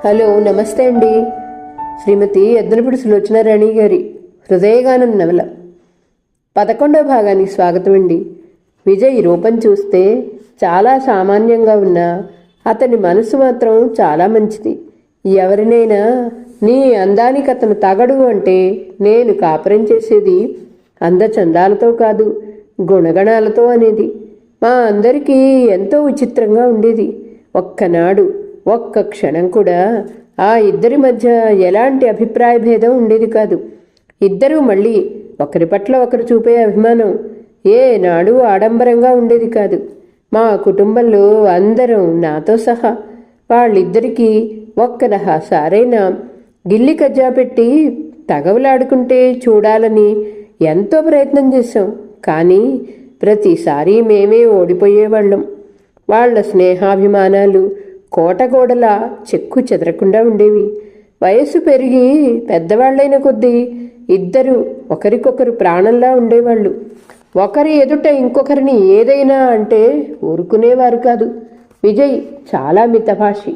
Hello, నమస్తే అండి. శ్రీమతి ఎద్దనపూడి సులోచనారాణి గారి హృదయగానం నవల 11వ భాగానికి స్వాగతం అండి. విజయ్ రూపం చూస్తే చాలా సామాన్యంగా ఉన్నా అతని మనసు మాత్రం చాలా మంచిది. ఎవరినైనా నీ అందానికి అతను తగడు అంటే నేను కాపురం చేసేది అందచందాలతో కాదు, గుణగణాలతో అనేది మా అందరికీ ఎంతో విచిత్రంగా ఉండేది. ఒక్కనాడు ఒక్క క్షణం కూడా ఆ ఇద్దరి మధ్య ఎలాంటి అభిప్రాయ భేదం ఉండేది కాదు. ఇద్దరూ మళ్ళీ ఒకరి పట్ల ఒకరు చూపే అభిమానం ఏనాడు ఆడంబరంగా ఉండేది కాదు. మా కుటుంబంలో అందరం, నాతో సహా, వాళ్ళిద్దరికీ ఒక్కసారైనా గిల్లి కజ్జా పెట్టి తగవలాడుకుంటే చూడాలని ఎంతో ప్రయత్నం చేశాం. కానీ ప్రతిసారి మేమే ఓడిపోయేవాళ్ళం. వాళ్ల స్నేహాభిమానాలు కోటగోడల చెక్కు చెదరకుండా ఉండేవి. వయసు పెరిగి పెద్దవాళ్లైన కొద్దీ ఇద్దరు ఒకరికొకరు ప్రాణంలా ఉండేవాళ్ళు. ఒకరి ఎదుట ఇంకొకరిని ఏదైనా అంటే ఊరుకునేవారు కాదు. విజయ్ చాలా మితభాషి.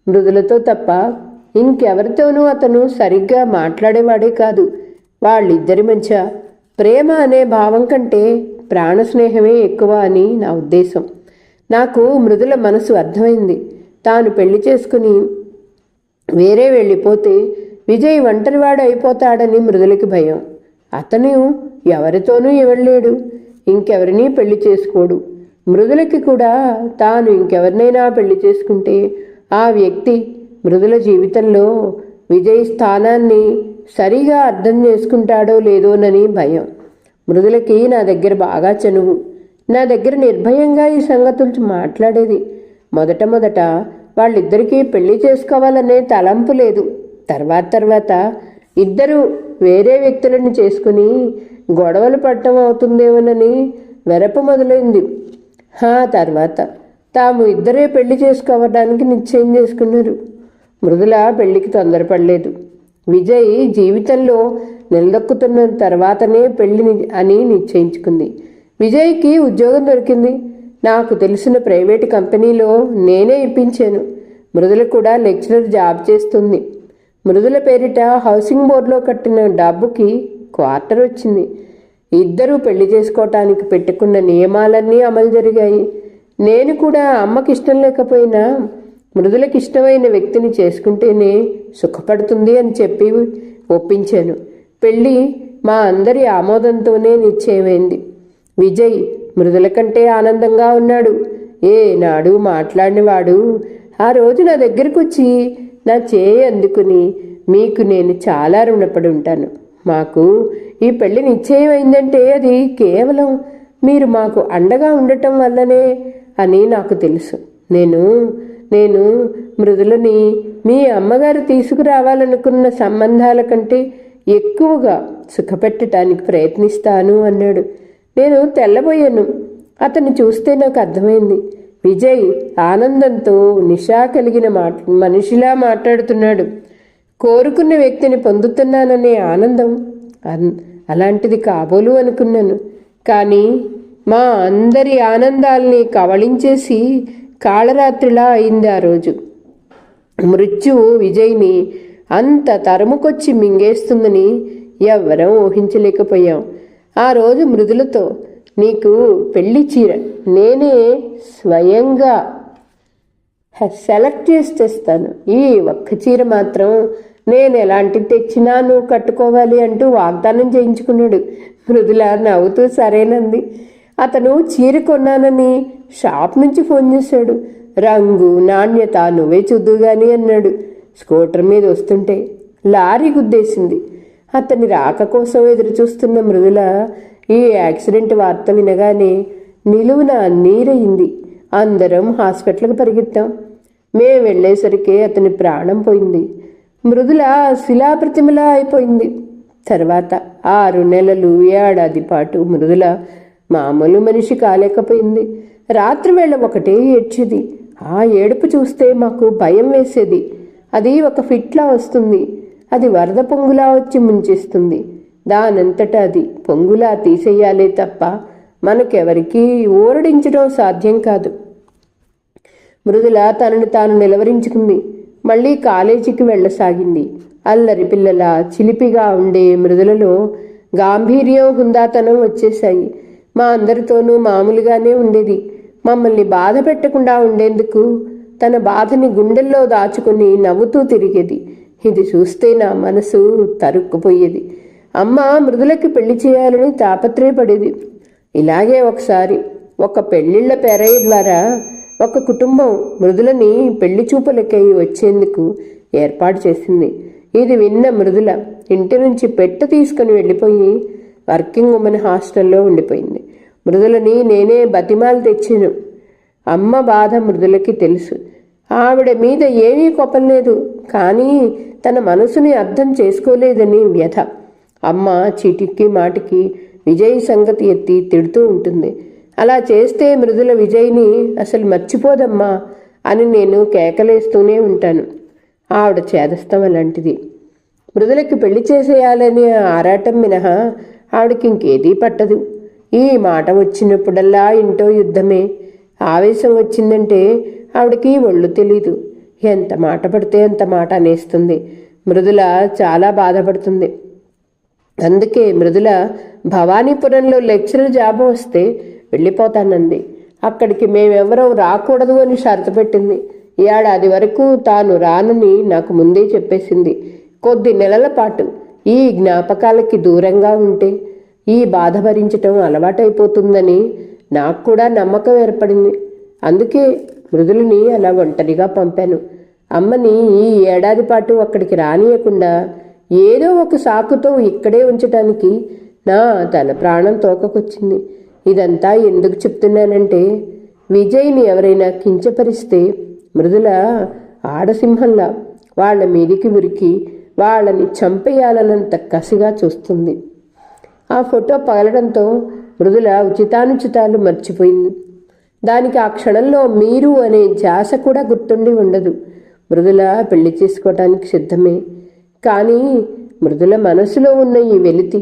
మృదులతో తప్ప ఇంకెవరితోనూ అతను సరిగ్గా మాట్లాడేవాడే కాదు. వాళ్ళిద్దరి మధ్య ప్రేమ అనే భావం కంటే ప్రాణస్నేహమే ఎక్కువ అని నా ఉద్దేశం. నాకు మృదుల మనసు అర్థమైంది. తాను పెళ్లి చేసుకుని వేరే వెళ్ళిపోతే విజయ్ ఒంటరివాడు అయిపోతాడని మృదులకి భయం. అతను ఎవరితోనూ ఎవడలేడు, ఇంకెవరినీ పెళ్లి చేసుకోడు. మృదులకి కూడా తాను ఇంకెవరినైనా పెళ్లి చేసుకుంటే ఆ వ్యక్తి మృదుల జీవితంలో విజయ్ స్థానాన్ని సరిగా అర్థం చేసుకుంటాడో లేదోనని భయం. మృదులకి నా దగ్గర బాగా చనువు. నా దగ్గర నిర్భయంగా ఈ సంగతులు మాట్లాడేది. మొదట వాళ్ళిద్దరికీ పెళ్లి చేసుకోవాలనే తలంపు లేదు. తర్వాత ఇద్దరు వేరే వ్యక్తులను చేసుకుని గొడవలు పడటం అవుతుందేమోనని వెరపు మొదలైంది. తర్వాత తాము ఇద్దరే పెళ్లి చేసుకోవడానికి నిశ్చయం చేసుకున్నారు. మృదుల పెళ్లికి తొందరపడలేదు. విజయ్ జీవితంలో నిలదొక్కుతున్న తర్వాతనే పెళ్లి అని నిశ్చయించుకుంది. విజయ్కి ఉద్యోగం దొరికింది. నాకు తెలిసిన ప్రైవేటు కంపెనీలో నేనే ఇప్పించాను. మృదుల కూడా లెక్చరర్ జాబ్ చేస్తుంది. మృదుల పేరిట హౌసింగ్ బోర్డులో కట్టిన డబ్బుకి క్వార్టర్ వచ్చింది. ఇద్దరూ పెళ్లి చేసుకోవటానికి పెట్టుకున్న నియమాలన్నీ అమలు జరిగాయి. నేను కూడా అమ్మకి ఇష్టం లేకపోయినా మృదులకి ఇష్టమైన వ్యక్తిని చేసుకుంటేనే సుఖపడుతుంది అని చెప్పి ఒప్పించాను. పెళ్ళి మా అందరి ఆమోదంతోనే నిశ్చయమైంది. విజయ్ మృదుల కంటే ఆనందంగా ఉన్నాడు. ఏనాడు మాట్లాడినవాడు ఆ రోజు నా దగ్గరకు వచ్చి నా చేయి అందుకుని, మీకు నేను చాలా రుణపడి ఉంటాను. మాకు ఈ పెళ్లి నిశ్చయం అయిందంటే అది కేవలం మీరు మాకు అండగా ఉండటం వల్లనే అని నాకు తెలుసు. నేను మృదులని మీ అమ్మగారు తీసుకురావాలనుకున్న సంబంధాల కంటే ఎక్కువగా సుఖపెట్టడానికి ప్రయత్నిస్తాను అన్నాడు. నేను తెల్లబోయాను. అతన్ని చూస్తే నాకు అర్థమైంది. విజయ్ ఆనందంతో నిశా కలిగిన మనిషిలా మాట్లాడుతున్నాడు. కోరుకున్న వ్యక్తిని పొందుతున్నాననే ఆనందం అలాంటిది కాబోలు అనుకున్నాను. కానీ మా అందరి ఆనందాల్ని కవళించేసి కాళరాత్రిలా అయింది ఆ రోజు. మృత్యువు విజయ్ని అంత తరుముకొచ్చి మింగేస్తుందని ఎవ్వరం ఊహించలేకపోయాం. ఆ రోజు మృదులతో, నీకు పెళ్లి చీర నేనే స్వయంగా సెలెక్ట్ చేసి తెస్తాను. ఈ ఒక్క చీర మాత్రం నేను ఎలాంటిది తెచ్చినా నువ్వు కట్టుకోవాలి అంటూ వాగ్దానం చేయించుకున్నాడు. మృదుల నవ్వుతూ సరేనంది. అతను చీర కొన్నానని షాప్ నుంచి ఫోన్ చేశాడు. రంగు, నాణ్యత నువ్వే చూద్దుగాని అన్నాడు. స్కూటర్ మీద వస్తుంటే లారీ గుద్దేసింది. అతని రాక కోసం ఎదురు చూస్తున్న మృదుల ఈ యాక్సిడెంట్ వార్త వినగానే నిలువున నీరయింది. అందరం హాస్పిటల్కి పరిగెత్తాం. మేము వెళ్ళేసరికి అతని ప్రాణం పోయింది. మృదుల శిలాప్రతిమలా అయిపోయింది. తర్వాత 6 నెలలు, ఏడాది పాటు మృదుల మామూలు మనిషి కాలేకపోయింది. రాత్రివేళ ఒకటే ఏడ్చేది. ఆ ఏడుపు చూస్తే మాకు భయం వేసేది. అది ఒక ఫిట్లా వస్తుంది. అది వరద పొంగులా వచ్చి ముంచేస్తుంది. దానంతటా అది పొంగులా తీసేయాలే తప్ప మనకెవరికీ ఊరడించడం సాధ్యం కాదు. మృదుల తనను తాను నిలవరించుకుంది. మళ్ళీ కాలేజీకి వెళ్ళసాగింది. అల్లరి పిల్లల చిలిపిగా ఉండే మృదులలో గాంభీర్యం, హుందాతనం వచ్చేశాయి. మా అందరితోనూ మామూలుగానే ఉండేది. మమ్మల్ని బాధ పెట్టకుండా ఉండేందుకు తన బాధని గుండెల్లో దాచుకుని నవ్వుతూ తిరిగేది. ఇది చూస్తే నా మనసు తరుక్కుపోయేది. అమ్మ మృదులకి పెళ్లి చేయాలని తాపత్రయపడేది. ఇలాగే ఒకసారి ఒక పెళ్లిళ్ల పెరయ్య ద్వారా ఒక కుటుంబం మృదులని పెళ్లి చూపులకై వచ్చేందుకు ఏర్పాటు చేసింది. ఇది విన్న మృదుల ఇంటి నుంచి పెట్టె తీసుకుని వెళ్ళిపోయి వర్కింగ్ ఉమెన్ హాస్టల్లో ఉండిపోయింది. మృదులని నేనే బతిమాలు తెచ్చాను. అమ్మ బాధ మృదులకి తెలుసు. ఆవిడ మీద ఏమీ కోపం కానీ తన మనసుని అర్థం చేసుకోలేదని వ్యధ. అమ్మ చీటికి మాటికి విజయ్ సంగతి ఎత్తి తిడుతూ ఉంటుంది. అలా చేస్తే మృదుల విజయ్ని అసలు మర్చిపోదమ్మా అని నేను కేకలేస్తూనే ఉంటాను. ఆవిడ చేదస్తం అలాంటిది. మృదులకి పెళ్లి చేసేయాలని ఆరాటం మినహా ఆవిడకి ఇంకేదీ పట్టదు. ఈ మాట వచ్చినప్పుడల్లా ఇంటో యుద్ధమే. ఆవేశం వచ్చిందంటే ఆవిడకి ఒళ్ళు తెలీదు. ఎంత మాట పడితే అంత మాట అనేస్తుంది. మృదుల చాలా బాధపడుతుంది. అందుకే మృదుల భవానీపురంలో లెక్చరర్ జాబ్ వస్తే వెళ్ళిపోతానంది. అక్కడికి మేమెవరూ రాకూడదు అని షరతు పెట్టింది. ఏడాది వరకు తాను రానని నాకు ముందే చెప్పేసింది. కొద్ది నెలల పాటు ఈ జ్ఞాపకాలకి దూరంగా ఉంటే ఈ బాధ భరించటం అలవాటైపోతుందని నాకు కూడా నమ్మకం ఏర్పడింది. అందుకే మృదులని అలా ఒంటరిగా పంపాను. అమ్మని ఈ ఏడాది పాటు అక్కడికి రానియకుండా ఏదో ఒక సాకుతో ఇక్కడే ఉంచటానికి నా తల ప్రాణం తోకకొచ్చింది. ఇదంతా ఎందుకు చెప్తున్నానంటే విజయ్ని ఎవరైనా కించపరిస్తే మృదుల ఆడసింహంలా వాళ్ల మీదికి ఉరికి వాళ్ళని చంపేయాలన్నంత కసిగా చూస్తుంది. ఆ ఫోటో పగలడంతో మృదుల ఉచితానుచితాలు మర్చిపోయింది. దానికి ఆ క్షణంలో మీరు అనే ధ్యాస కూడా గుర్తుండి ఉండదు. మృదుల పెళ్లి చేసుకోవటానికి సిద్ధమే. కానీ మృదుల మనసులో ఉన్న ఈ వెలితి,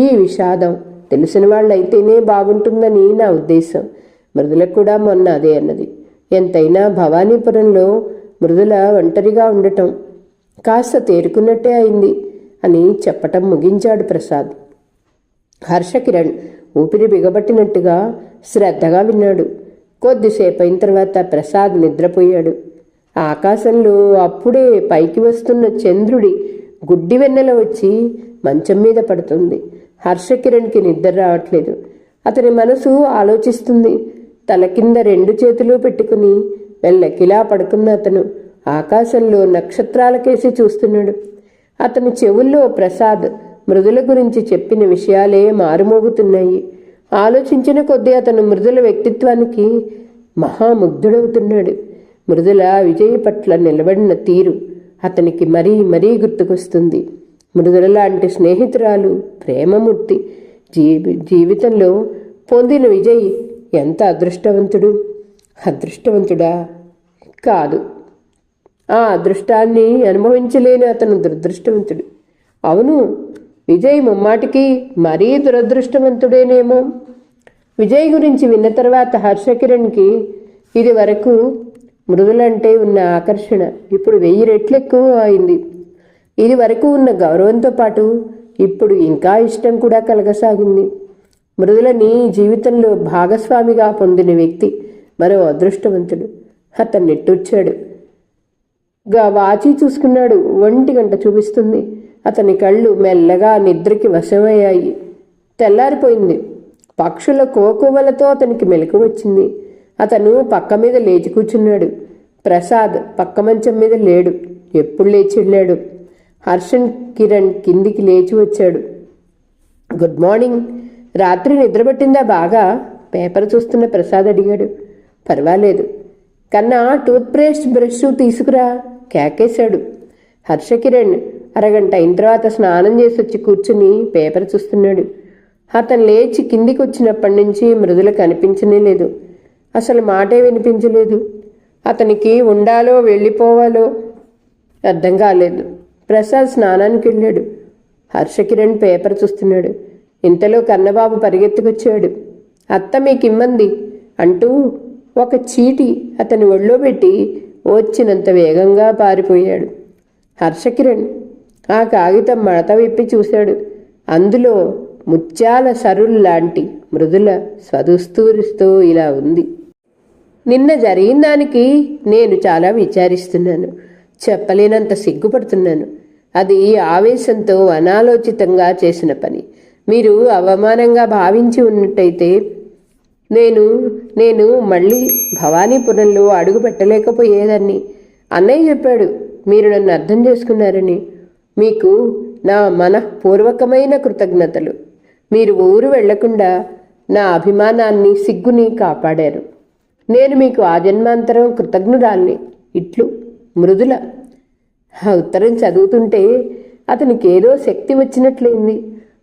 ఈ విషాదం తెలిసిన వాళ్ళైతేనే బాగుంటుందని నా ఉద్దేశం. మృదుల కూడా మొన్న అదే అన్నది. ఎంతైనా భవానీపురంలో మృదుల ఒంటరిగా ఉండటం కాస్త తేరుకున్నట్టే అయింది అని చెప్పటం ముగించాడు ప్రసాద్. హర్షకిరణ్ ఊపిరి బిగబట్టినట్టుగా శ్రద్ధగా విన్నాడు. కొద్దిసేపు అయిన తర్వాత ప్రసాద్ నిద్రపోయాడు. ఆకాశంలో అప్పుడే పైకి వస్తున్న చంద్రుడి గుడ్డి వెన్నెల వచ్చి మంచం మీద పడుతుంది. హర్షకిరణ్కి నిద్ర రావట్లేదు. అతని మనసు ఆలోచిస్తుంది. తల కింద 2 చేతులు పెట్టుకుని మెల్లకిలా పడుకున్న అతను ఆకాశంలో నక్షత్రాలకేసి చూస్తున్నాడు. అతని చెవుల్లో ప్రసాద్ మృదుల గురించి చెప్పిన విషయాలే మారుమోగుతున్నాయి. ఆలోచించిన కొద్దీ అతను మృదుల వ్యక్తిత్వానికి మహాముగ్ధుడవుతున్నాడు. మృదుల విజయ్ పట్ల నిలబడిన తీరు అతనికి మరీ మరీ గుర్తుకొస్తుంది. మృదుల లాంటి స్నేహితురాలు, ప్రేమమూర్తి జీవితంలో పొందిన విజయ్ ఎంత అదృష్టవంతుడు. అదృష్టవంతుడా? కాదు, ఆ అదృష్టాన్ని అనుభవించలేని అతను దురదృష్టవంతుడు. అవును, విజయ్ ముమ్మాటికి మరీ దురదృష్టవంతుడేనేమో. విజయ్ గురించి విన్న తర్వాత హర్షకిరణ్కి ఇది వరకు మృదులంటే ఉన్న ఆకర్షణ ఇప్పుడు 1000 రెట్లు ఎక్కువ అయింది. ఇది వరకు ఉన్న గౌరవంతో పాటు ఇప్పుడు ఇంకా ఇష్టం కూడా కలగసాగింది. మృదులని జీవితంలో భాగస్వామిగా పొందిన వ్యక్తి మరో అదృష్టవంతుడు. అతను నిట్టూర్చాడు. వాచి చూసుకున్నాడు. 1 గంట చూపిస్తుంది. అతని కళ్ళు మెల్లగా నిద్రకి వశమయ్యాయి. తెల్లారిపోయింది. పక్షుల కోకువలతో అతనికి మెలకు వచ్చింది. అతను పక్క మీద లేచి కూర్చున్నాడు. ప్రసాద్ పక్క మంచం మీద లేడు. ఎప్పుడు లేచి వెళ్ళాడు? హర్షన్ కిరణ్ కిందికి లేచి వచ్చాడు. Good morning. రాత్రి నిద్రపట్టిందా బాగా? పేపర్ చూస్తున్న ప్రసాద్ అడిగాడు. పర్వాలేదు. కన్నా టూత్పేస్ట్ బ్రష్ తీసుకురా కేకేశాడు. హర్షకిరణ్ అరగంట అయిన తర్వాత స్నానం చేసి వచ్చి కూర్చుని పేపర్ చూస్తున్నాడు. అతను లేచి కిందికి వచ్చినప్పటి నుంచి మృదుల కనిపించనే లేదు. అసలు మాటే వినిపించలేదు. అతనికి ఉండాలో వెళ్ళిపోవాలో అర్థం కాలేదు. ప్రసాద్ స్నానానికి వెళ్ళాడు. హర్షకిరణ్ పేపర్ చూస్తున్నాడు. ఇంతలో కన్నబాబు పరిగెత్తుకొచ్చాడు. అత్త మీకిమ్మంది అంటూ ఒక చీటి అతని ఒళ్ళో పెట్టి వచ్చినంత వేగంగా పారిపోయాడు. హర్షకిరణ్ ఆ కాగితం మడత విప్పి చూశాడు. అందులో ముత్యాల సరుల్లాంటి మృదుల స్వదుస్తూరితో ఇలా ఉంది: నిన్న జరిగిన దానికి నేను చాలా విచారిస్తున్నాను. చెప్పలేనంత సిగ్గుపడుతున్నాను. అది ఆవేశంతో అనాలోచితంగా చేసిన పని. మీరు అవమానంగా భావించి ఉన్నట్టయితే నేను మళ్ళీ భవానీపురంలో అడుగు పెట్టలేకపోయేదాన్ని. అన్నయ్య చెప్పాడు మీరు నన్ను అర్థం చేసుకున్నారని. మీకు నా మనఃపూర్వకమైన కృతజ్ఞతలు. మీరు ఊరు వెళ్లకుండా నా అభిమానాన్ని, సిగ్గుని కాపాడారు. నేను మీకు ఆజన్మాంతరం కృతజ్ఞురాల్ని. ఇట్లు మృదుల. ఆ ఉత్తరం చదువుతుంటే అతనికి ఏదో శక్తి వచ్చినట్లయింది.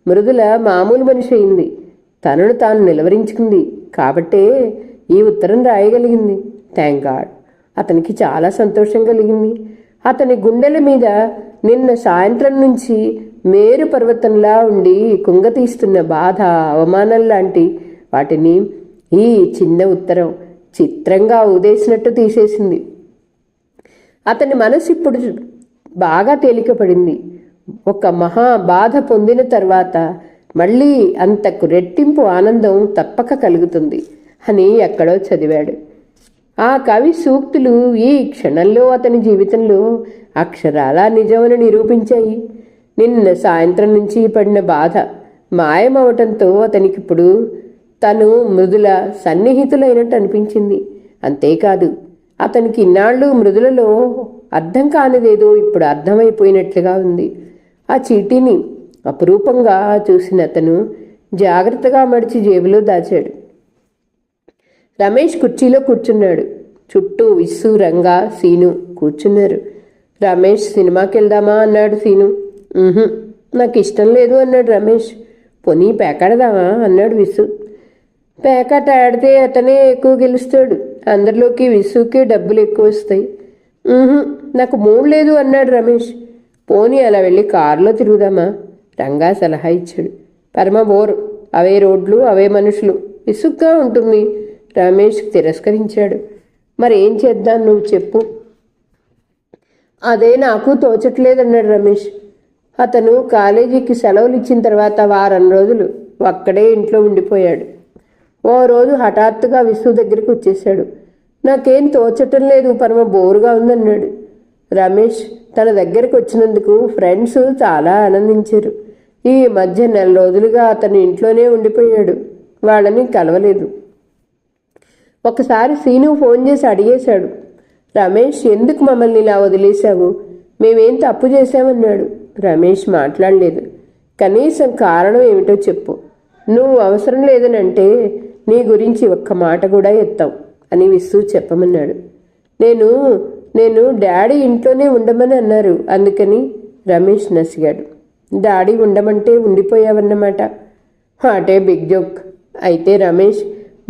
మృదుల మామూలు మనిషి అయింది. తనను తాను నిలవరించుకుంది. కాబట్టే ఈ ఉత్తరం రాయగలిగింది. Thank God. అతనికి చాలా సంతోషం కలిగింది. అతని గుండెల మీద నిన్న సాయంత్రం నుంచి మేరు పర్వతంలా ఉండి కుంగతీస్తున్న బాధ, అవమానం లాంటి వాటిని ఈ చిన్న ఉత్తరం చిత్రంగా ఊదేసినట్టు తీసేసింది. అతని మనసు ఇప్పుడు బాగా తేలికపడింది. ఒక మహా బాధ పొందిన తర్వాత మళ్ళీ అంతకు రెట్టింపు ఆనందం తప్పక కలుగుతుంది అని ఎక్కడో చదివాడు. ఆ కవి సూక్తులు ఈ క్షణంలో అతని జీవితంలో అక్షరాలా నిజమని నిరూపించాయి. నిన్న సాయంత్రం నుంచి పడిన బాధ మాయమవటంతో అతనికిప్పుడు తను మృదుల సన్నిహితులైనట్టు అనిపించింది. అంతేకాదు, అతనికి ఇన్నాళ్ళు మృదులలో అర్థం కానిదేదో ఇప్పుడు అర్థమైపోయినట్లుగా ఉంది. ఆ చీటీని అపురూపంగా చూసిన అతను జాగ్రత్తగా మడిచి జేబులో దాచాడు. రమేష్ కుర్చీలో కూర్చున్నాడు. చుట్టూ విస్సు, రంగా, సీను కూర్చున్నారు. రమేష్ సినిమాకి వెళ్దామా అన్నాడు సీను. నాకు ఇష్టం లేదు అన్నాడు రమేష్. పోనీ పేకాడదామా అన్నాడు విస్సు. పేకాట ఆడితే అతనే ఎక్కువ గెలుస్తాడు. అందరిలోకి విస్సుకి డబ్బులు ఎక్కువ వస్తాయి. నాకు మూడు లేదు అన్నాడు రమేష్. పోనీ అలా వెళ్ళి కారులో తిరుగుదామా రంగా సలహా ఇచ్చాడు. పరమ బోరు, అవే రోడ్లు, అవే మనుషులు, విసుగ్గా ఉంటుంది. రమేష్ తిరస్కరించాడు. మరేం చేద్దాం నువ్వు చెప్పు. అదే నాకు తోచట్లేదన్నాడు రమేష్. అతను కాలేజీకి సెలవులు ఇచ్చిన తర్వాత వారం రోజులు అక్కడే ఇంట్లో ఉండిపోయాడు. ఓ రోజు హఠాత్తుగా విసు దగ్గరికి వచ్చేశాడు. నాకేం తోచటం లేదు, పరమ బోరుగా ఉందన్నాడు. రమేష్ తన దగ్గరికి వచ్చినందుకు ఫ్రెండ్స్ చాలా ఆనందించారు. ఈ మధ్య 4 రోజులుగా అతను ఇంట్లోనే ఉండిపోయాడు. వాళ్ళని కలవలేదు. ఒకసారి సీను ఫోన్ చేసి అడిగేశాడు, రమేష్ ఎందుకు మమ్మల్ని ఇలా వదిలేశావు? మేమేం తప్పు చేశామన్నాడు. రమేష్ మాట్లాడలేదు. కనీసం కారణం ఏమిటో చెప్పు. నువ్వు అవసరం లేదనంటే నీ గురించి ఒక్క మాట కూడా ఎత్తాం అని విస్సు చెప్పమన్నాడు. నేను డాడీ ఇంట్లోనే ఉండమని అన్నారు, అందుకని. రమేష్ నసిగాడు. డాడీ ఉండమంటే ఉండిపోయావన్నమాట. అటే బిగ్ జోక్. అయితే రమేష్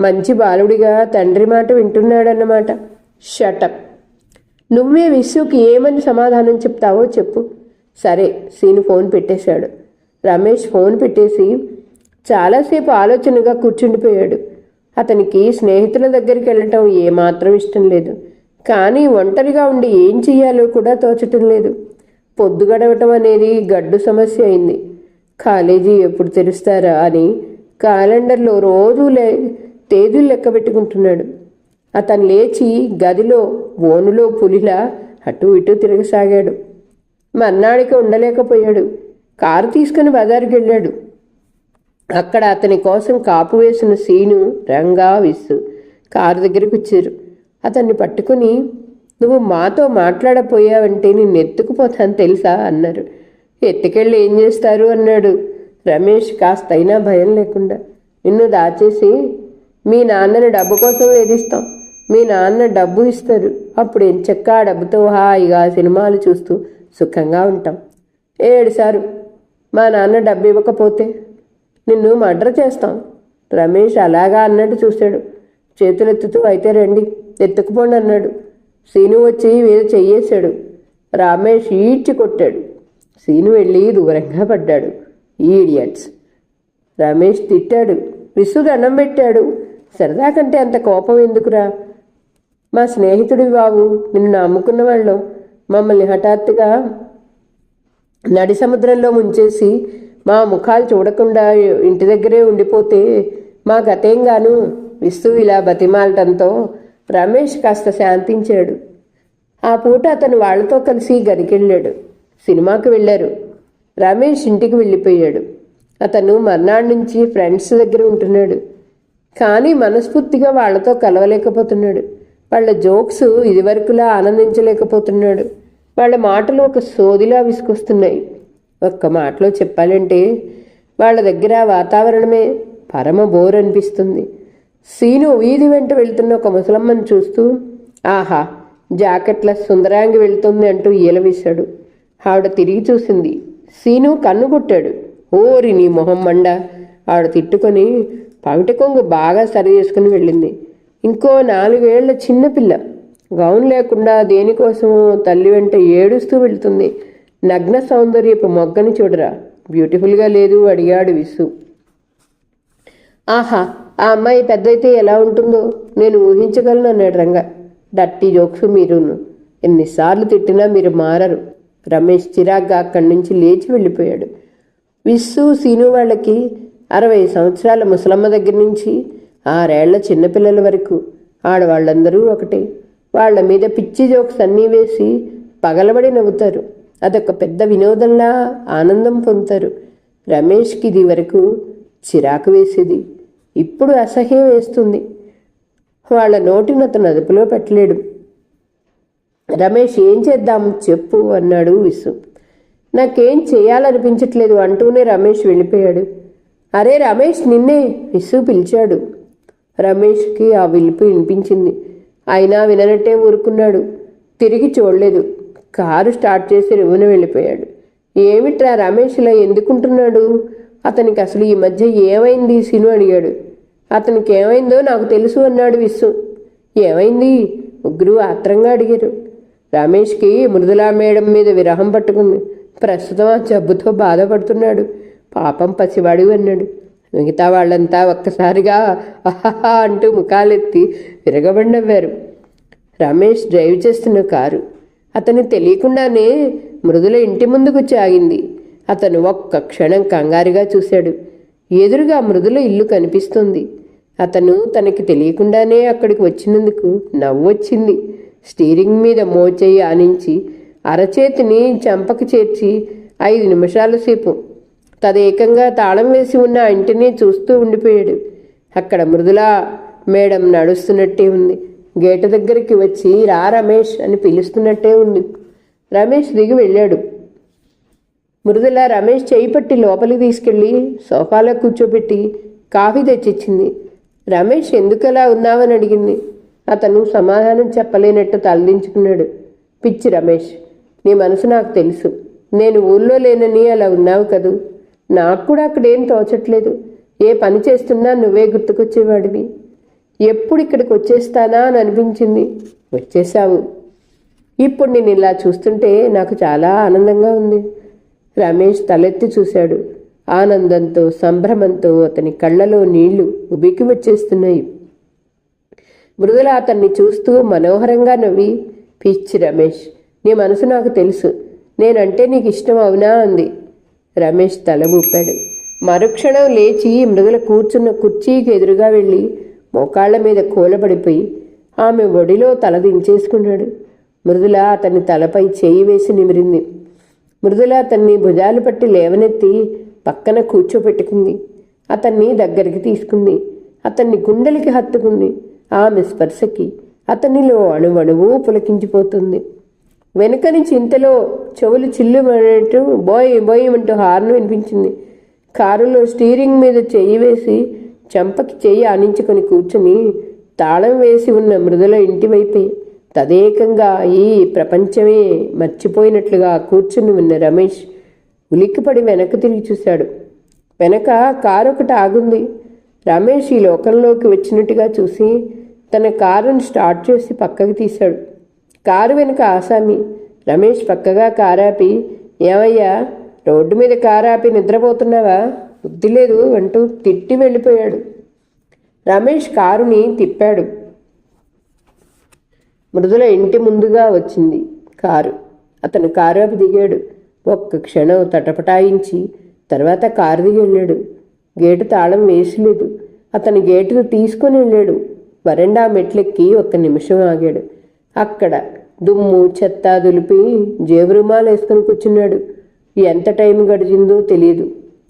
మంచి బాలుడిగా తండ్రి మాట వింటున్నాడన్నమాట. షటప్. నువ్వే విస్సుకి ఏమని సమాధానం చెప్తావో చెప్పు. సరే, సీను ఫోన్ పెట్టేశాడు. రమేష్ ఫోన్ పెట్టేసి చాలాసేపు ఆలోచనగా కూర్చుండిపోయాడు. అతనికి స్నేహితుల దగ్గరికి వెళ్ళటం ఏమాత్రం ఇష్టం లేదు. కానీ ఒంటరిగా ఉండి ఏం చెయ్యాలో కూడా తోచటం లేదు. పొద్దు గడవటం అనేది గడ్డు సమస్య అయింది. కాలేజీ ఎప్పుడు తెరుస్తారా అని క్యాలెండర్లో రోజు తేదీలు లెక్క పెట్టుకుంటున్నాడు. అతను లేచి గదిలో బోనులో పులిలా అటు ఇటు తిరగసాగాడు. మర్నాడికి ఉండలేకపోయాడు. కారు తీసుకుని బజారుకి వెళ్ళాడు. అక్కడ అతని కోసం కాపు వేసిన సీను, రంగా, విస్సు కారు దగ్గరికి వచ్చారు. అతన్ని పట్టుకుని, నువ్వు మాతో మాట్లాడపోయావంటే నిన్ను ఎత్తుకుపోతాను తెలుసా అన్నారు. ఎత్తుకెళ్ళి ఏం చేస్తారు అన్నాడు రమేష్ కాస్త అయినా భయం లేకుండా. నిన్ను దాచేసి మీ నాన్నని డబ్బు కోసం వేధిస్తాం. మీ నాన్న డబ్బు ఇస్తారు. అప్పుడు ఎంచక్క ఆ డబ్బుతో హాయిగా సినిమాలు చూస్తూ సుఖంగా ఉంటాం. 7 సార్లు మా నాన్న డబ్బు ఇవ్వకపోతే నిన్ను మర్డర్ చేస్తాం. రమేష్ అలాగా అన్నట్టు చూశాడు. చేతులెత్తుతూ అయితే రండి, ఎత్తుకుపోండి అన్నాడు. సీను వచ్చి మీద చెయ్యేశాడు. రమేష్ ఈడ్చి కొట్టాడు. సీను వెళ్ళి దూరంగా పడ్డాడు. ఈడియట్స్. రమేష్ తిట్టాడు. విసు దండం పెట్టాడు. సరదా కంటే అంత కోపం ఎందుకురా? మా స్నేహితుడివి బాబు, నిన్ను నమ్ముకున్న వాళ్ళం. మమ్మల్ని హఠాత్తుగా నడి సముద్రంలో ముంచేసి మా ముఖాలు చూడకుండా ఇంటి దగ్గరే ఉండిపోతే మా గతేంగాను. విస్తూ ఇలా బతిమాలటంతో రమేష్ కాస్త శాంతించాడు. ఆ పూట అతను వాళ్లతో కలిసి గదికెళ్ళాడు. సినిమాకి వెళ్ళారు. రమేష్ ఇంటికి వెళ్ళిపోయాడు. అతను మర్నాడు నుంచి ఫ్రెండ్స్ దగ్గర ఉంటున్నాడు. కానీ మనస్ఫూర్తిగా వాళ్లతో కలవలేకపోతున్నాడు. వాళ్ళ జోక్స్ ఇదివరకులా ఆనందించలేకపోతున్నాడు. వాళ్ళ మాటలు ఒక సోదిలా విసుకొస్తున్నాయి. ఒక్క మాటలో చెప్పాలంటే వాళ్ళ దగ్గర వాతావరణమే పరమ బోర్ అనిపిస్తుంది. సీను వీధి వెంట వెళ్తున్న ఒక ముసలమ్మను చూస్తూ, ఆహా, జాకెట్ల సుందరాంగి వెళ్తుంది అంటూ ఈలవేశాడు. ఆవిడ తిరిగి చూసింది. సీను కన్ను కొట్టాడు. ఓరి నీ మొహం మండ! ఆవిడ తిట్టుకొని పవిట కొంగు బాగా సరి చేసుకుని వెళ్ళింది. ఇంకో 4 ఏళ్ల చిన్నపిల్ల గౌన్ లేకుండా దేనికోసమో తల్లి వెంట ఏడుస్తూ వెళ్తుంది. నగ్న సౌందర్యపు మొగ్గని చూడరా, బ్యూటిఫుల్గా లేదు అడిగాడు విసు. ఆహా, ఆ అమ్మాయి పెద్దయితే ఎలా ఉంటుందో నేను ఊహించగలను అన్నాడు రంగ. డట్టి జోక్స్ మీరును. ఎన్నిసార్లు తిట్టినా మీరు మారరు. రమేష్ చిరాగ్గా అక్కడి నుంచి లేచి వెళ్ళిపోయాడు. విస్సు సీను వాళ్ళకి 60 సంవత్సరాల ముసలమ్మ దగ్గర నుంచి 6 ఏళ్ల చిన్నపిల్లల వరకు ఆడవాళ్ళందరూ ఒకటే. వాళ్ల మీద పిచ్చి జోక్స్ అన్నీ వేసి పగలబడి నవ్వుతారు. అదొక పెద్ద వినోదంలా ఆనందం పొందుతారు. రమేష్కి ఇది వరకు చిరాకు వేసేది, ఇప్పుడు అసహ్యం వేస్తుంది. వాళ్ళ నోటిని అతను అదుపులో పెట్టలేడు. రమేష్, ఏం చేద్దాం చెప్పు అన్నాడు విసు. నాకేం చేయాలనిపించట్లేదు అంటూనే రమేష్ వెళ్ళిపోయాడు. అరే రమేష్, నిన్నే విసు పిలిచాడు. రమేష్కి ఆ పిలుపు వినిపించింది. అయినా విననట్టే ఊరుకున్నాడు. తిరిగి చూడలేదు. కారు స్టార్ట్ చేసి రివ్వున వెళ్ళిపోయాడు. ఏమిట్రా రమేష్ ఇలా ఎందుకుంటున్నాడు? అతనికి అసలు ఈ మధ్య ఏమైంది? సీను అడిగాడు. అతనికి ఏమైందో నాకు తెలుసు అన్నాడు విసు. ఏమైంది? ముగ్గురు ఆత్రంగా అడిగారు. రమేష్కి మృదులా మేడం మీద విరహం పట్టుకుంది. ప్రస్తుతం ఆ జబ్బుతో బాధపడుతున్నాడు. పాపం పసివాడు అన్నాడు. మిగతా వాళ్ళంతా ఒక్కసారిగా అహహా అంటూ ముఖాలెత్తి విరగబడి నవ్వారు. రమేష్ డ్రైవ్ చేస్తున్న కారు అతను తెలియకుండానే మృదుల ఇంటి ముందుకు ఆగింది. అతను ఒక్క క్షణం కంగారుగా చూశాడు. ఎదురుగా మృదుల ఇల్లు కనిపిస్తుంది. అతను తనకి తెలియకుండానే అక్కడికి వచ్చినందుకు నవ్వొచ్చింది. స్టీరింగ్ మీద మోచేయి ఆనించి అరచేతిని చెంపకు చేర్చి 5 నిమిషాల సేపు తదేకంగా తాళం వేసి ఉన్న ఆ ఇంటిని చూస్తూ ఉండిపోయాడు. అక్కడ మృదులా మేడం నడుస్తున్నట్టే ఉంది. గేటు దగ్గరికి వచ్చి రా రమేష్ అని పిలుస్తున్నట్టే ఉంది. రమేష్ దిగి వెళ్ళాడు. మృదుల రమేష్ చేయి పట్టి లోపలికి తీసుకెళ్ళి సోఫాలో కూర్చోబెట్టి కాఫీ తెచ్చిచ్చింది. రమేష్, ఎందుకలా ఉన్నావని అడిగింది. అతను సమాధానం చెప్పలేనట్టు తలదించుకున్నాడు. పిచ్చి రమేష్, నీ మనసు నాకు తెలుసు. నేను ఊళ్ళో లేనని అలా ఉన్నావు కదూ. నాకు కూడా అక్కడేం తోచట్లేదు. ఏ పని చేస్తున్నా నువ్వే గుర్తుకొచ్చేవాడివి. ఎప్పుడు ఇక్కడికి వచ్చేస్తానా అని అనిపించింది. వచ్చేసావు. ఇప్పుడు నేను ఇలా చూస్తుంటే నాకు చాలా ఆనందంగా ఉంది. రమేష్ తలెత్తి చూశాడు. ఆనందంతో సంభ్రమంతో అతని కళ్ళలో నీళ్లు ఉబికి వచ్చేస్తున్నాయి. మృదుల అతన్ని చూస్తూ మనోహరంగా నవ్వి, పిచ్చి రమేష్, నీ మనసు నాకు తెలుసు. నేనంటే నీకు ఇష్టం అవునా అంది. రమేష్ తల ఊపాడు. మరుక్షణం లేచి మృదుల కూర్చున్న కుర్చీకి ఎదురుగా వెళ్ళి మోకాళ్ల మీద కూలబడిపోయి ఆమె ఒడిలో తల దించేసుకున్నాడు. మృదుల అతన్ని తలపై చేయి వేసి నిమిరింది. మృదుల అతన్ని భుజాలు పట్టి లేవనెత్తి పక్కన కూర్చోపెట్టుకుంది. అతన్ని దగ్గరికి తీసుకుంది. అతన్ని గుండెలకి హత్తుకుంది. ఆమె స్పర్శకి అతనిలో అణువణువు పులకించిపోతుంది. వెనుక నుంచి ఇంతలో చెవులు చిల్లుమనేట్టు బోయ్ బోయ్ అంటూ హార్న్ వినిపించింది. కారులో స్టీరింగ్ మీద చెయ్యి వేసి చెంపకి చెయ్యి ఆనించుకొని కూర్చుని తాళం వేసి ఉన్న మృదుల ఇంటివైపే తదేకంగా ఈ ప్రపంచమే మర్చిపోయినట్లుగా కూర్చుని ఉన్న రమేష్ ఉలిక్కిపడి వెనక్కి తిరిగి చూశాడు. వెనక కారు ఒకటి ఆగుంది. రమేష్ ఈ లోకంలోకి వచ్చినట్టుగా చూసి తన కారును స్టార్ట్ చేసి పక్కకి తీశాడు. కారు వెనుక ఆసామి. రమేష్ పక్కగా కారాపి, ఏమయ్యా, రోడ్డు మీద కారాపి నిద్రపోతున్నావా? బుద్ధి లేదు అంటూ తిట్టి వెళ్ళిపోయాడు. రమేష్ కారుని తిప్పాడు. మృదుల ఇంటి ముందుగా వచ్చింది కారు. అతను కారు ఆపి దిగాడు. ఒక్క క్షణం తటపటాయించి తర్వాత కారు దిగి వెళ్ళాడు. గేటు తాళం వేసలేదు. అతని గేటును తీసుకుని వెళ్ళాడు. వరండా మెట్లెక్కి ఒక్క నిమిషం ఆగాడు. అక్కడ దుమ్ము చెత్త దులిపి జేబురుమాలు వేసుకుని కూర్చున్నాడు. ఎంత టైం గడిచిందో తెలియదు.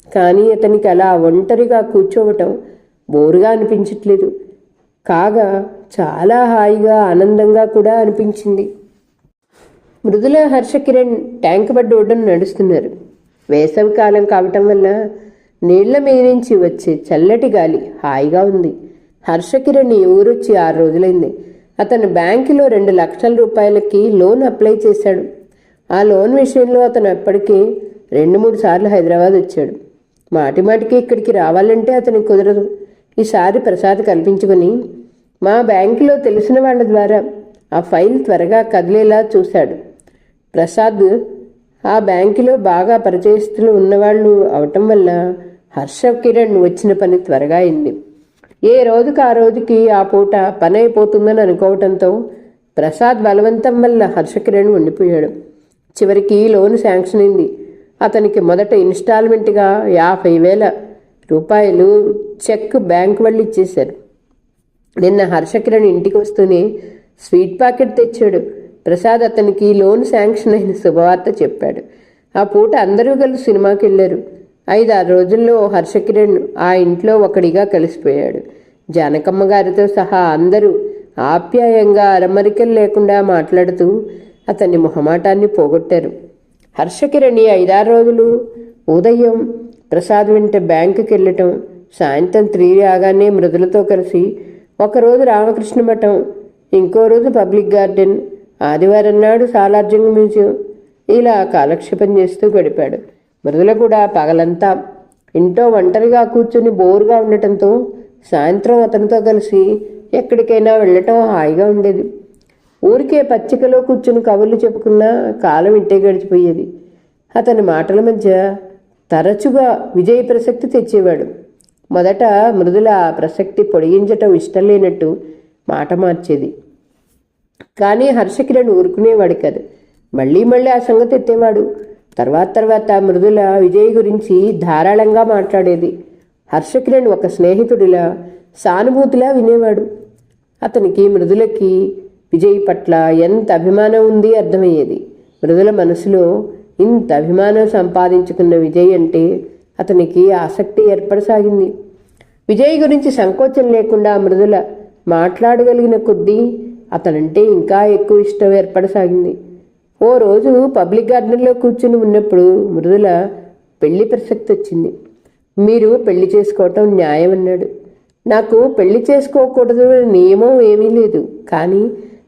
కానీ అతనికి అలా ఒంటరిగా కూర్చోవటం బోరుగా అనిపించట్లేదు. కాగా చాలా హాయిగా ఆనందంగా కూడా అనిపించింది. మృదుల హర్షకిరణ్ ట్యాంక్ బడ్డ ఒడ్డున నడుస్తున్నారు. వేసవి కాలం కావటం వల్ల నీళ్ల మీద నుంచి వచ్చే చల్లటి గాలి హాయిగా ఉంది. హర్షకిరణ్ ఈ ఊరొచ్చి 6 రోజులైంది. అతను బ్యాంకులో 2 లక్షల రూపాయలకి లోన్ అప్లై చేశాడు. ఆ లోన్ విషయంలో అతను అప్పటికే 2-3 సార్లు హైదరాబాద్ వచ్చాడు. మాటిమాటికి ఇక్కడికి రావాలంటే అతనికి కుదరదు. ఈసారి ప్రసాద్ కల్పించుకొని మా బ్యాంకులో తెలిసిన వాళ్ళ ద్వారా ఆ ఫైల్ త్వరగా కదిలేలా చూశాడు. ప్రసాద్ ఆ బ్యాంకులో బాగా పరిచయస్తులు ఉన్నవాళ్ళు అవటం వల్ల హర్షకిరణ్ వచ్చిన పని త్వరగా అయింది. ఏ రోజుకి ఆ రోజుకి ఆ పూట పని అయిపోతుందని అనుకోవటంతో ప్రసాద్ బలవంతం వల్ల హర్షకిరణ్ ఉండిపోయాడు. చివరికి లోన్ శాంక్షన్ అయింది. అతనికి మొదట ఇన్స్టాల్మెంట్గా 50,000 రూపాయలు చెక్ బ్యాంక్ వాళ్ళు ఇచ్చేశారు. నిన్న హర్షకిరణ్ ఇంటికి వస్తూనే స్వీట్ ప్యాకెట్ తెచ్చాడు. ప్రసాద్ అతనికి లోన్ శాంక్షన్ అయిన శుభవార్త చెప్పాడు. ఆ పూట అందరూ కలిసి సినిమాకి వెళ్ళారు. 5-6 రోజుల్లో హర్షకిరణ్ ఆ ఇంట్లో ఒకడిగా కలిసిపోయాడు. జానకమ్మ గారితో సహా అందరూ ఆప్యాయంగా అరమరికలు లేకుండా మాట్లాడుతూ అతని మొహమాటాన్ని పోగొట్టారు. హర్షకిరణ్ 5-6 రోజులు ఉదయం ప్రసాద్ వెంట బ్యాంకుకి వెళ్ళటం, సాయంత్రం 3 రాగానే మృదులతో కలిసి ఒకరోజు రామకృష్ణ మఠం, ఇంకో రోజు పబ్లిక్ గార్డెన్, ఆదివారం నాడు సాలార్జంగ్ మ్యూజియం ఇలా కాలక్షేపం చేస్తూ గడిపాడు. మృదుల కూడా పగలంతా ఇంట్లో ఒంటరిగా కూర్చుని బోరుగా ఉండటంతో సాయంత్రం అతనితో కలిసి ఎక్కడికైనా వెళ్ళటం హాయిగా ఉండేది. ఊరికే పచ్చికలో కూర్చుని కబుర్లు చెప్పుకున్నా కాలం ఇంటే గడిచిపోయేది. అతని మాటల మధ్య తరచుగా విజయ్ ప్రసక్తి తెచ్చేవాడు. మొదట మృదుల ప్రసక్తి పొడిగించటం ఇష్టం లేనట్టు మాట మార్చేది. కానీ హర్షకిరణ్ ఊరుకునేవాడు కాదు. మళ్ళీ మళ్ళీ ఆ సంగతి ఎత్తేవాడు. తర్వాత మృదుల విజయ్ గురించి ధారాళంగా మాట్లాడేది. హర్షకిరణ్ ఒక స్నేహితుడిలా సానుభూతిలా వినేవాడు. అతనికి మృదులకి విజయ్ పట్ల ఎంత అభిమానం ఉంది అర్థమయ్యేది. మృదుల మనసులో ఇంత అభిమానం సంపాదించుకున్న విజయ్ అంటే అతనికి ఆసక్తి ఏర్పడసాగింది. విజయ్ గురించి సంకోచం లేకుండా మృదుల మాట్లాడగలిగిన కొద్దీ అతనంటే ఇంకా ఎక్కువ ఇష్టం ఏర్పడసాగింది. ఓ రోజు పబ్లిక్ గార్డెన్లో కూర్చుని ఉన్నప్పుడు మృదుల పెళ్లి ప్రసక్తి వచ్చింది. మీరు పెళ్లి చేసుకోవటం న్యాయం అన్నాడు. నాకు పెళ్లి చేసుకోకూడదు నియమం ఏమీ లేదు. కానీ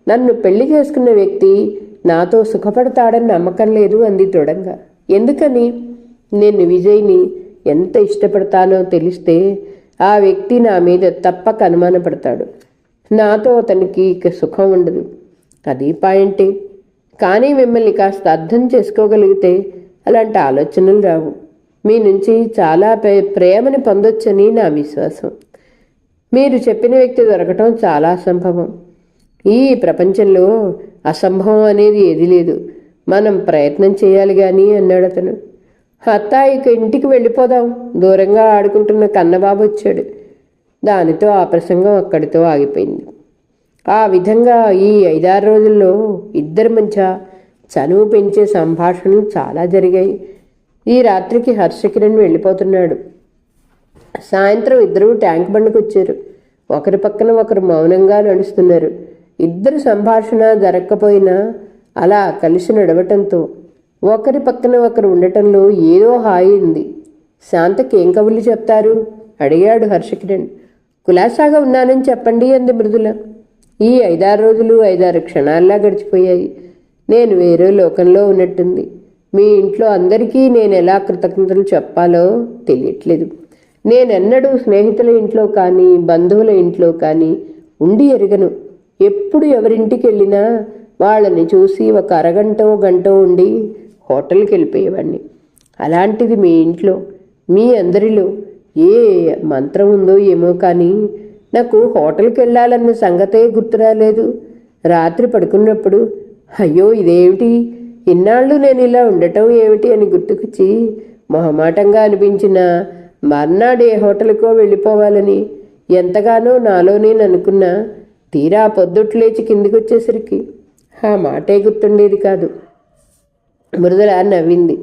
నన్ను పెళ్లి చేసుకున్న వ్యక్తి నాతో సుఖపడతాడని నమ్మకం లేదు అంది దృఢంగా. ఎందుకని? నేను విజయ్ని ఎంత ఇష్టపడతానో తెలిస్తే ఆ వ్యక్తి నా మీద తప్పక అనుమానపడతాడు. నాతో అతనికి ఇక సుఖం ఉండదు. అది పాయింటే. కానీ మిమ్మల్ని కాస్త అర్థం చేసుకోగలిగితే అలాంటి ఆలోచనలు రావు. మీ నుంచి చాలా ప్రేమని పొందొచ్చని నా విశ్వాసం. మీరు చెప్పిన వ్యక్తి దొరకటం చాలా అసంభవం. ఈ ప్రపంచంలో అసంభవం అనేది ఏది లేదు. మనం ప్రయత్నం చేయాలి కానీ అన్నాడు అతను. అత్త ఇక ఇంటికి వెళ్ళిపోదాం. దూరంగా ఆడుకుంటున్న కన్నబాబు వచ్చాడు. దానితో ఆ ప్రసంగం అక్కడితో ఆగిపోయింది. ఆ విధంగా ఈ 5-6 రోజుల్లో ఇద్దరి మధ్య చనువు పెంచే సంభాషణలు చాలా జరిగాయి. ఈ రాత్రికి హర్షకిరణ్ వెళ్ళిపోతున్నాడు. సాయంత్రం ఇద్దరూ ట్యాంక్ బండ్కి వచ్చారు. ఒకరి పక్కన ఒకరు మౌనంగా నడుస్తున్నారు. ఇద్దరు సంభాషణ జరగకపోయినా అలా కలిసి నడవటంతో ఒకరి పక్కన ఒకరు ఉండటంలో ఏదో హాయి ఉంది. శాంతకి ఏం కబుర్లు చెప్తారు అడిగాడు హర్షకిరణ్. కులాసాగా ఉన్నానని చెప్పండి అంది మృదుల. ఈ 5-6 రోజులు 5-6 క్షణాల్లా గడిచిపోయాయి. నేను వేరే లోకంలో ఉన్నట్టుంది. మీ ఇంట్లో అందరికీ నేను ఎలా కృతజ్ఞతలు చెప్పాలో తెలియట్లేదు. నేనెన్నడూ స్నేహితుల ఇంట్లో కానీ బంధువుల ఇంట్లో కానీ ఉండి ఎరగను. ఎప్పుడు ఎవరింటికి వెళ్ళినా వాళ్ళని చూసి ఒక అరగంటో గంటో ఉండి హోటల్కి వెళ్ళిపోయేవాడిని. అలాంటిది మీ ఇంట్లో మీ అందరిలో ఏ మంత్రం ఉందో ఏమో కానీ నాకు హోటల్కి వెళ్ళాలన్న సంగతే గుర్తురాలేదు. రాత్రి పడుకున్నప్పుడు అయ్యో ఇదేమిటి, ఇన్నాళ్ళు నేను ఇలా ఉండటం ఏమిటి అని గుర్తుకొచ్చి మొహమాటంగా అనిపించిన మర్నాడే హోటల్కో వెళ్ళిపోవాలని ఎంతగానో నాలో నేను అనుకున్నా. తీరా పొద్దుట్లు లేచి కిందికొచ్చేసరికి ఆ మాటే గుర్తుండేది కాదు. మృదుల నవ్వింది.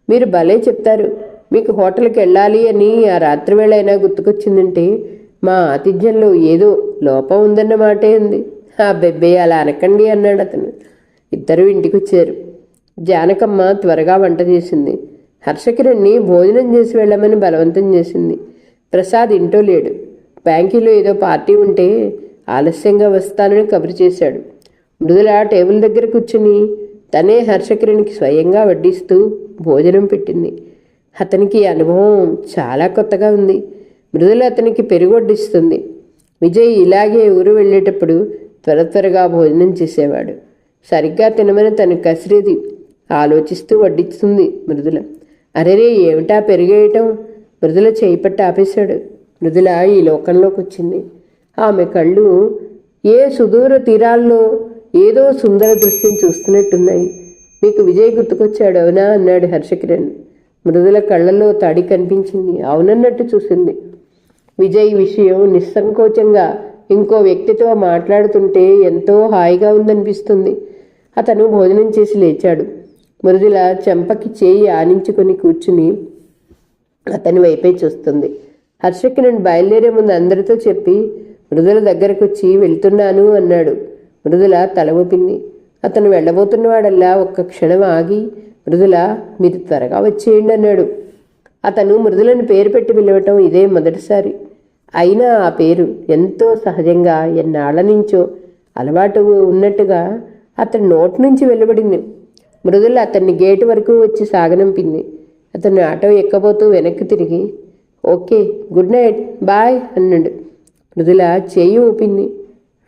మీరు భలే చెప్తారు. మీకు హోటల్కి వెళ్ళాలి అని ఆ రాత్రి వేళ అయినా గుర్తుకొచ్చిందంటే మా ఆతిథ్యంలో ఏదో లోపం ఉందన్న మాటే ఉంది. ఆ బెబ్బే అలా అనకండి అన్నాడు అతను. ఇద్దరూ ఇంటికొచ్చారు. జానకమ్మ త్వరగా వంట చేసింది. హర్షకిరణ్ని భోజనం చేసి వెళ్ళమని బలవంతం చేసింది. ప్రసాద్ ఇంట్లో లేడు. బ్యాంకులో ఏదో పార్టీ ఉంటే ఆలస్యంగా వస్తానని కబురు చేశాడు. మృదుల టేబుల్ దగ్గర కూర్చుని తనే హర్షకిరణ్కి స్వయంగా వడ్డిస్తూ భోజనం పెట్టింది. అతనికి ఈ అనుభవం చాలా కొత్తగా ఉంది. మృదుల అతనికి పెరుగు వడ్డిస్తుంది. విజయ్ ఇలాగే ఊరు వెళ్ళేటప్పుడు త్వరగా భోజనం చేసేవాడు. సరిగ్గా తినమని తను కసిరేది ఆలోచిస్తూ వడ్డిస్తుంది మృదుల. అరెరే ఏమిటా పెరిగేయటం? మృదుల చేయిపట్టి ఆపేశాడు. మృదుల ఈ లోకంలోకి వచ్చింది. ఆమె కళ్ళు ఏ సుదూర తీరాల్లో ఏదో సుందర దృశ్యం చూస్తున్నట్టున్నాయి. మీకు విజయ్ గుర్తుకొచ్చాడు అవునా అన్నాడు హర్షకిరణ్. మృదుల కళ్ళల్లో తడి కనిపించింది. అవునన్నట్టు చూసింది. విజయ్ విషయం నిస్సంకోచంగా ఇంకో వ్యక్తితో మాట్లాడుతుంటే ఎంతో హాయిగా ఉందనిపిస్తుంది. అతను భోజనం చేసి లేచాడు. మృదుల చెంపకి చేయి ఆనించుకొని కూర్చుని అతని వైపే చూస్తుంది. హర్షకిరణ్ బయలుదేరే ముందు అందరితో చెప్పి మృదుల దగ్గరకు వచ్చి వెళ్తున్నాను అన్నాడు. మృదుల తల ఊపింది. అతను వెళ్ళబోతున్నవాడల్లా ఒక్క క్షణం ఆగి మృదుల మీరు త్వరగా వచ్చేయండి అన్నాడు. అతను మృదులను పేరు పెట్టి పిలవటం ఇదే మొదటిసారి. అయినా ఆ పేరు ఎంతో సహజంగా ఎన్నాళ్ల నుంచో అలవాటు ఉన్నట్టుగా అతని నోటి నుంచి వెలువడింది. మృదుల అతన్ని గేటు వరకు వచ్చి సాగనంపింది. అతను ఆటో ఎక్కబోతూ వెనక్కి తిరిగి ఓకే గుడ్ నైట్ బాయ్ అన్నాడు. మృదుల చేయి ఊపింది.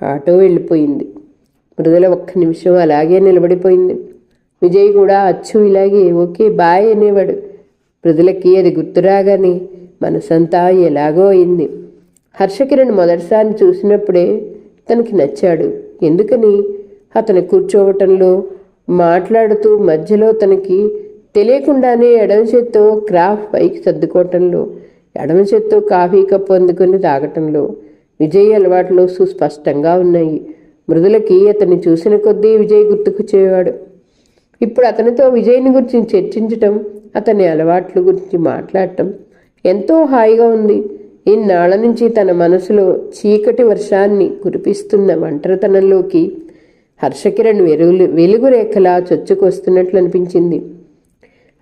ఆటో వెళ్ళిపోయింది. మృదుల ఒక్క నిమిషం అలాగే నిలబడిపోయింది. విజయ్ కూడా అచ్చు ఇలాగే ఓకే బాయ్ అనేవాడు. మృదులకి అది గుర్తురాగానే మనసంతా ఎలాగో అయింది. హర్షకిరణ్ మొదటిసారి చూసినప్పుడే తనకి నచ్చాడు. ఎందుకని? అతను కూర్చోవటంలో మాట్లాడుతూ మధ్యలో తనకి తెలియకుండానే ఎడమ చేత్తో క్రాఫ్ పైకి సర్దుకోవటంలో, ఎడమ చేత్తో కాఫీ కప్పు అందుకొని తాగటంలో విజయ్ అలవాట్లు సుస్పష్టంగా ఉన్నాయి. మృదులకి అతన్ని చూసిన కొద్దీ విజయ్ గుర్తుకొచ్చేవాడు. ఇప్పుడు అతనితో విజయ్ని గురించి చర్చించటం, అతని అలవాట్ల గురించి మాట్లాడటం ఎంతో హాయిగా ఉంది. ఇన్నాళ్ల నుంచి తన మనసులో చీకటి వర్షాన్ని కురిపిస్తున్న ఒంటరితనంలోకి హర్షకిరణ్ వెలుగు రేఖలా చొచ్చుకొస్తున్నట్లు అనిపించింది.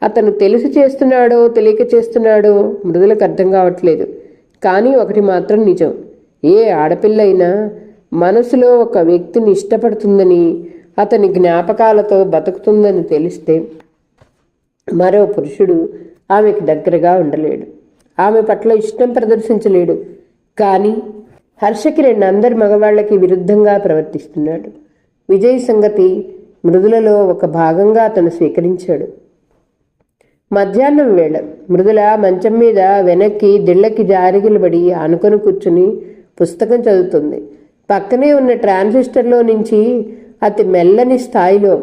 అతను తెలిసి చేస్తున్నాడో తెలియక చేస్తున్నాడో మృదులకు అర్థం కావట్లేదు. కానీ ఒకటి మాత్రం నిజం, ఏ ఆడపిల్ల అయినా మనసులో ఒక వ్యక్తిని ఇష్టపడుతుందని, అతని జ్ఞాపకాలతో బతుకుతుందని తెలిస్తే మరో పురుషుడు ఆమెకు దగ్గరగా ఉండలేడు, ఆమె పట్ల ఇష్టం ప్రదర్శించలేడు. కానీ హర్షకిరణ్ అందరి మగవాళ్ళకి విరుద్ధంగా ప్రవర్తిస్తున్నాడు. విజయ్ సంగతి మృదులలో ఒక భాగంగా అతను స్వీకరించాడు. మధ్యాహ్నం వేళ మృదుల మంచం మీద వెనక్కి దిళ్ళకి జారిగిలబడి ఆనుకొని కూర్చుని పుస్తకం చదువుతుంది. పక్కనే ఉన్న ట్రాన్సిస్టర్లో నుంచి అతి మెల్లని స్థాయిలో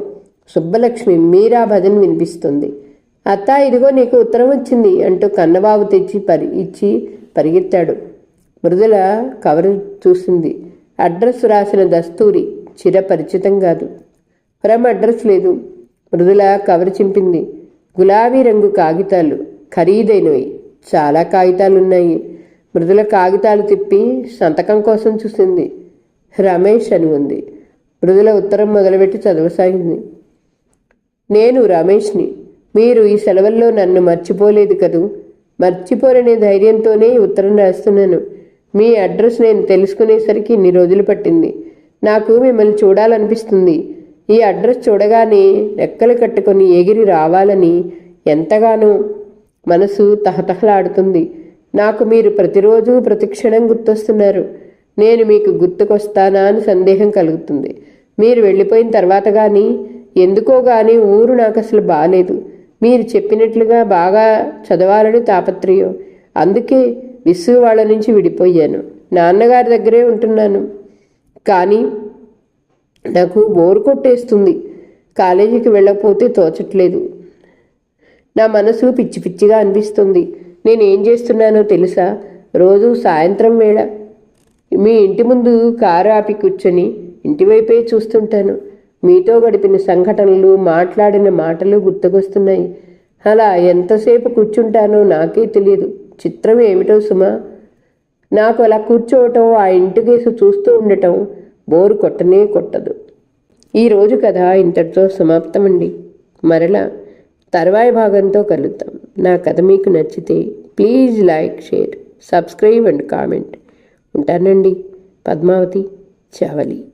సుబ్బలక్ష్మి మీరా భజన్ వినిపిస్తుంది. అత్త ఇదిగో నీకు ఉత్తరం వచ్చింది అంటూ కన్నబాబు ఇచ్చి పరిగెత్తాడు. మృదుల కవరు చూసింది. అడ్రస్ రాసిన దస్తూరి చిరపరిచితం కాదు. ఫ్రమ్ అడ్రస్ లేదు. మృదుల కవరు చింపింది. గులాబీ రంగు కాగితాలు, ఖరీదైనవి. చాలా కాగితాలున్నాయి. మృదుల కాగితాలు తిప్పి సంతకం కోసం చూసింది. రమేష్ అని ఉంది. మృదుల ఉత్తరం మొదలుపెట్టి చదవసాగింది. నేను రమేష్ని. మీరు ఈ సెలవుల్లో నన్ను మర్చిపోలేదు కదూ. మర్చిపోరనే ధైర్యంతోనే ఉత్తరం రాస్తున్నాను. మీ అడ్రస్ నేను తెలుసుకునేసరికి ఇన్ని రోజులు పట్టింది. నాకు మిమ్మల్ని చూడాలనిపిస్తుంది. ఈ అడ్రస్ చూడగానే రెక్కలు కట్టుకొని ఎగిరి రావాలని ఎంతగానో మనసు తహతహలాడుతుంది. నాకు మీరు ప్రతిరోజు ప్రతిక్షణం గుర్తొస్తున్నారు. నేను మీకు గుర్తుకొస్తానా అని సందేహం కలుగుతుంది. మీరు వెళ్ళిపోయిన తర్వాత కానీ ఎందుకో కానీ ఊరు నాకు అసలు బాగాలేదు. మీరు చెప్పినట్లుగా బాగా చదవాలని తాపత్రయం. అందుకే విసు వాళ్ళ నుంచి విడిపోయాను. నాన్నగారి దగ్గరే ఉంటున్నాను. కానీ నాకు బోరు కొట్టేస్తుంది. కాలేజీకి వెళ్ళకపోతే తోచట్లేదు. నా మనసు పిచ్చి పిచ్చిగా అనిపిస్తుంది. నేనేం చేస్తున్నానో తెలుసా? రోజు సాయంత్రం వేళ మీ ఇంటి ముందు కారు ఆపి కూర్చొని ఇంటివైపే చూస్తుంటాను. మీతో గడిపిన సంఘటనలు, మాట్లాడిన మాటలు గుర్తుకొస్తున్నాయి. అలా ఎంతసేపు కూర్చుంటానో నాకే తెలియదు. చిత్రం ఏమిటో సుమా, నాకు అలా కూర్చోవటం, ఆ ఇంటికేసి చూస్తూ ఉండటం బోరు కొట్టనే కొట్టదు. ఈరోజు కథ ఇంతటితో సమాప్తమండి. మరలా తర్వాయి భాగంతో కలుద్దాం. నా కథ మీకు నచ్చితే please like, share, subscribe and comment. ఉంటానండి. పద్మావతి చావలి.